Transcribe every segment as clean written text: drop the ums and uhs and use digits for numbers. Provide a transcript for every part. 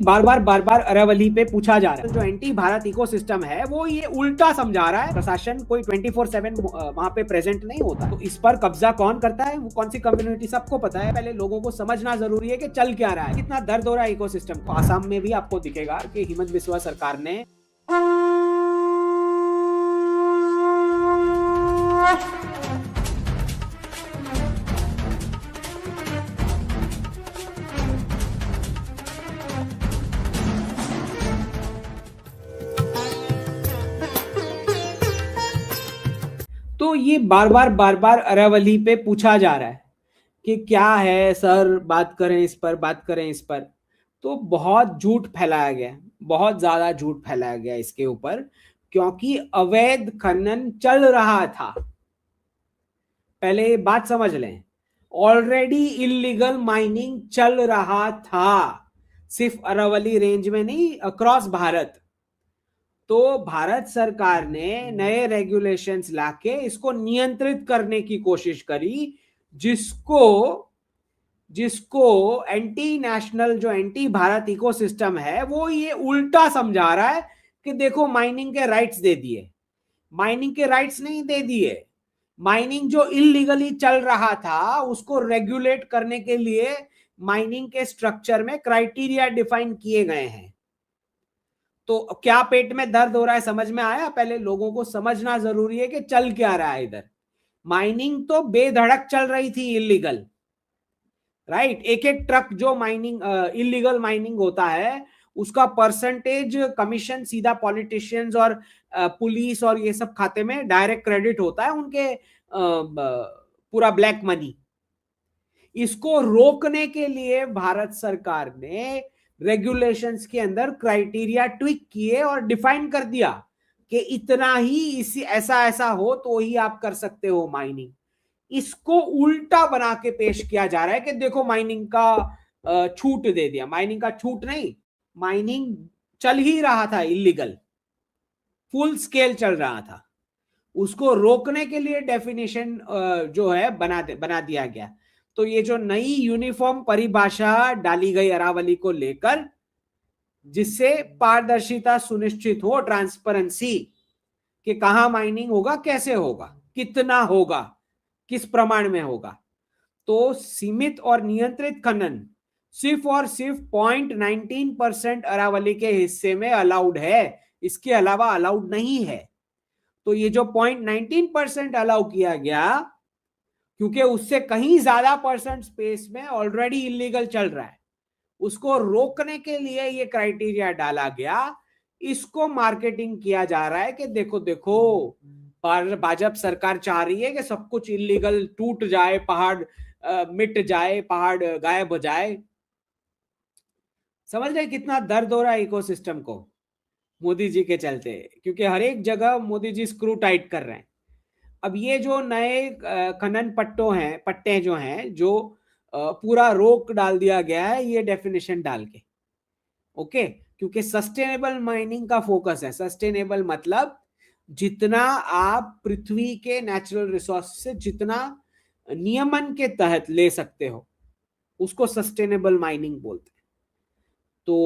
बार बार अरावली पे पूछा जा रहा है। जो एंटी भारत इकोसिस्टम है वो ये उल्टा समझा रहा है। प्रशासन कोई 24/7 वहां पे प्रेजेंट नहीं होता, तो इस पर कब्जा कौन करता है, वो कौन सी कम्युनिटी, सबको पता है। पहले लोगों को समझना जरूरी है कि चल क्या रहा है, कितना दर्द हो रहा है इकोसिस्टम को। आसाम में भी आपको दिखेगा कि हिमंत बिस्वा सरकार ने तो ये बार बार अरावली पे पूछा जा रहा है कि क्या है सर, बात करें इस पर, बात करें इस पर। तो बहुत झूठ फैलाया गया, बहुत ज्यादा झूठ फैलाया गया इसके ऊपर, क्योंकि अवैध खनन चल रहा था। पहले ये बात समझ लें, ऑलरेडी इलीगल माइनिंग चल रहा था, सिर्फ अरावली रेंज में नहीं, अक्रॉस भारत। तो भारत सरकार ने नए रेगुलेशंस लाके इसको नियंत्रित करने की कोशिश करी, जिसको जिसको एंटी नेशनल, जो एंटी भारत इकोसिस्टम है, वो ये उल्टा समझा रहा है कि देखो माइनिंग के राइट्स दे दिए। माइनिंग के राइट्स नहीं दे दिए, माइनिंग जो इलीगली चल रहा था उसको रेगुलेट करने के लिए माइनिंग के स्ट्रक्चर में क्राइटेरिया डिफाइन किए गए हैं। तो क्या पेट में दर्द हो रहा है, समझ में आया? पहले लोगों को समझना जरूरी है कि चल क्या रहा है इधर। माइनिंग तो बेधड़क चल रही थी इलीगल, राइट। एक एक ट्रक जो माइनिंग इलीगल माइनिंग होता है, उसका परसेंटेज कमीशन सीधा पॉलिटिशियंस और पुलिस और ये सब खाते में डायरेक्ट क्रेडिट होता है उनके, पूरा ब्लैक मनी। इसको रोकने के लिए भारत सरकार ने रेगुलेशंस के अंदर क्राइटेरिया ट्विक किए और डिफाइन कर दिया कि इतना ही, इसी ऐसा ऐसा हो तो ही आप कर सकते हो माइनिंग। इसको उल्टा बना के पेश किया जा रहा है कि देखो माइनिंग का छूट दे दिया। माइनिंग का छूट नहीं, माइनिंग चल ही रहा था इलीगल, फुल स्केल चल रहा था। उसको रोकने के लिए डेफिनेशन जो है बना दिया गया। तो ये जो नई यूनिफॉर्म परिभाषा डाली गई अरावली को लेकर, जिससे पारदर्शिता सुनिश्चित हो, ट्रांसपेरेंसी, कि कहां माइनिंग होगा, कैसे होगा, कितना होगा, किस प्रमाण में होगा। तो सीमित और नियंत्रित खनन सिर्फ और सिर्फ 0.19% अरावली के हिस्से में अलाउड है, इसके अलावा अलाउड नहीं है। तो ये जो 0.19% अलाउ किया गया, क्योंकि उससे कहीं ज्यादा परसेंट स्पेस में ऑलरेडी इलीगल चल रहा है, उसको रोकने के लिए ये क्राइटेरिया डाला गया। इसको मार्केटिंग किया जा रहा है कि देखो देखो, भाजपा सरकार चाह रही है कि सब कुछ इलीगल टूट जाए, पहाड़ मिट जाए, पहाड़ गायब हो जाए। समझ रहे कितना दर्द हो रहा है इकोसिस्टम को मोदी जी के चलते, क्योंकि हर एक जगह मोदी जी स्क्रू टाइट कर रहे हैं। अब ये जो नए खनन पट्टे जो हैं, जो पूरा रोक डाल दिया गया है ये डेफिनेशन डाल के, ओके। क्योंकि सस्टेनेबल माइनिंग का फोकस है। सस्टेनेबल मतलब जितना आप पृथ्वी के नेचुरल रिसोर्स से जितना नियमन के तहत ले सकते हो, उसको सस्टेनेबल माइनिंग बोलते हैं। तो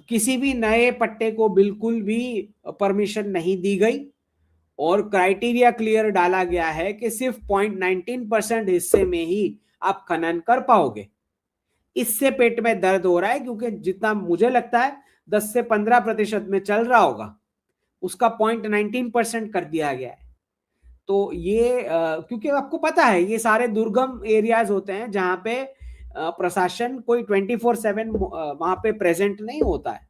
किसी भी नए पट्टे को बिल्कुल भी परमिशन नहीं दी गई, और क्राइटेरिया क्लियर डाला गया है कि सिर्फ 0.19% हिस्से में ही आप खनन कर पाओगे। इससे पेट में दर्द हो रहा है, क्योंकि जितना मुझे लगता है 10 से 15% में चल रहा होगा, उसका 0.19% कर दिया गया है। तो ये क्योंकि आपको पता है ये सारे दुर्गम एरियाज होते हैं जहां पे प्रशासन कोई 24/7 वहां पे प्रेजेंट नहीं होता है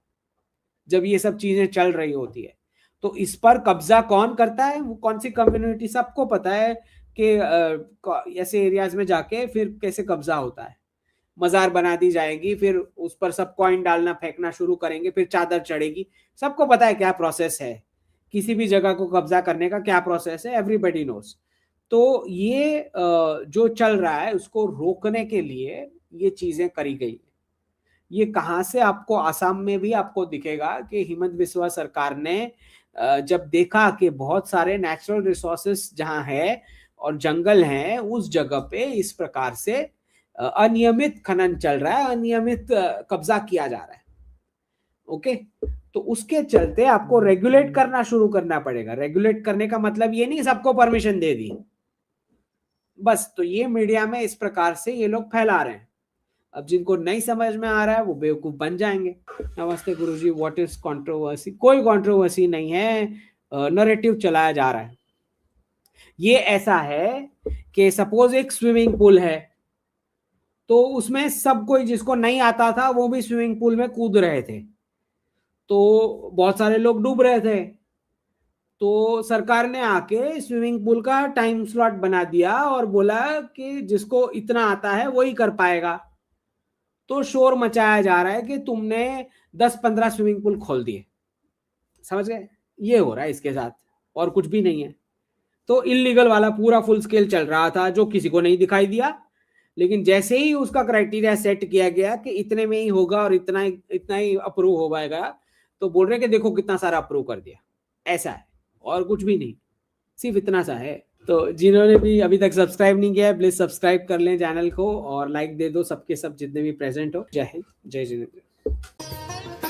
जब ये सब चीजें चल रही होती है। तो इस पर कब्जा कौन करता है, वो कौन सी कम्युनिटी, सबको पता है कि ऐसे एरियाज में जाके फिर कैसे कब्जा होता है। मजार बना दी जाएगी, फिर उस पर सब कॉइन डालना फेंकना शुरू करेंगे, फिर चादर चढ़ेगी। सबको पता है क्या प्रोसेस है, किसी भी जगह को कब्जा करने का क्या प्रोसेस है, एवरीबडी नोस। तो ये जो चल रहा है उसको रोकने के लिए ये चीजें करी गई। ये कहां से, आपको आसाम में भी आपको दिखेगा कि हिमंत बिस्वा सरकार ने जब देखा कि बहुत सारे नेचुरल रिसोर्सेस जहां है और जंगल हैं, उस जगह पे इस प्रकार से अनियमित खनन चल रहा है, अनियमित कब्जा किया जा रहा है। ओके, तो उसके चलते आपको रेगुलेट करना शुरू करना पड़ेगा। रेगुलेट करने का मतलब ये नहीं सबको परमिशन दे दी बस। तो ये मीडिया में इस प्रकार से ये लोग फैला रहे हैं। अब जिनको नहीं समझ में आ रहा है वो बेवकूफ बन जाएंगे। नमस्ते गुरुजी, व्हाट इज कंट्रोवर्सी? कोई कंट्रोवर्सी नहीं है, नैरेटिव चलाया जा रहा है। ये ऐसा है कि सपोज एक स्विमिंग पूल है, तो उसमें सब कोई जिसको नहीं आता था वो भी स्विमिंग पूल में कूद रहे थे, तो बहुत सारे लोग डूब रहे थे। तो सरकार ने आके स्विमिंग पूल का टाइम स्लॉट बना दिया और बोला कि जिसको इतना आता है वही कर पाएगा। तो शोर मचाया जा रहा है कि तुमने 10-15 स्विमिंग पूल खोल दिए। समझ गए? ये हो रहा है इसके साथ, और कुछ भी नहीं है। तो इलीगल वाला पूरा फुल स्केल चल रहा था जो किसी को नहीं दिखाई दिया, लेकिन जैसे ही उसका क्राइटेरिया सेट किया गया कि इतने में ही होगा और इतना ही अप्रूव हो पाएगा, तो बोल रहे कि देखो कितना सारा अप्रूव कर दिया। ऐसा है, और कुछ भी नहीं, सिर्फ इतना सा है। तो जिन्होंने भी अभी तक सब्सक्राइब नहीं किया है प्लीज सब्सक्राइब कर लें चैनल को और लाइक दे दो सबके सब जितने भी प्रेजेंट हो। जय हिंद, जय जिनेंद्र।